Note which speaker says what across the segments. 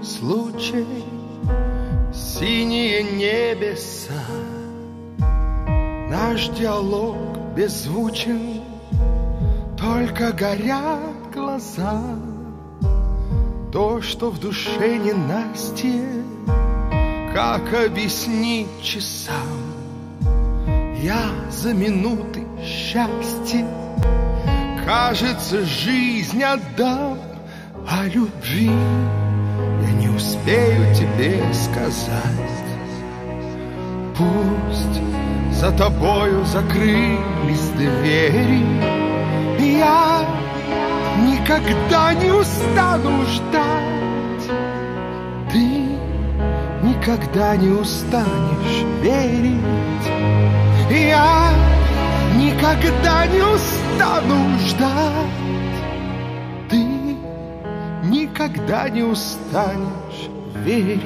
Speaker 1: случай, синие небеса. Наш диалог беззвучен, только горят глаза. То, что в душе ненастье, как объяснить часам? Я за минуты счастья, кажется, жизнь отдам, а любви я не успею тебе сказать. Пусть за тобою закрылись двери, я никогда не устану ждать. Ты никогда не устанешь верить. Я никогда не устану ждать. Ты никогда не устанешь верить.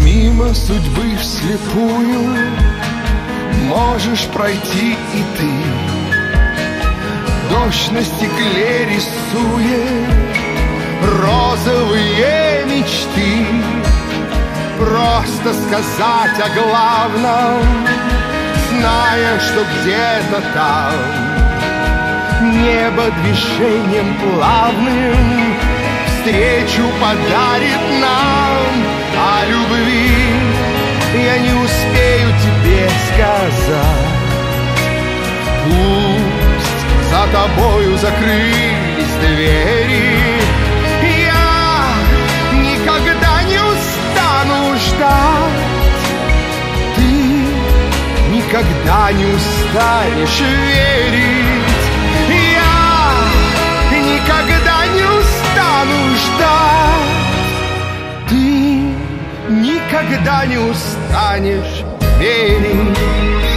Speaker 1: Мимо судьбы вслепую можешь пройти и ты. Дождь на стекле рисует розовые мечты. Просто сказать о главном, зная, что где-то там небо движением плавным встречу подарит нам. О любви я не успею тебе сказать. Пусть за тобою закрылись двери, я никогда не устану ждать. Ты никогда не устанешь верить. Я никогда не устану ждать. Ты никогда не устанешь верить.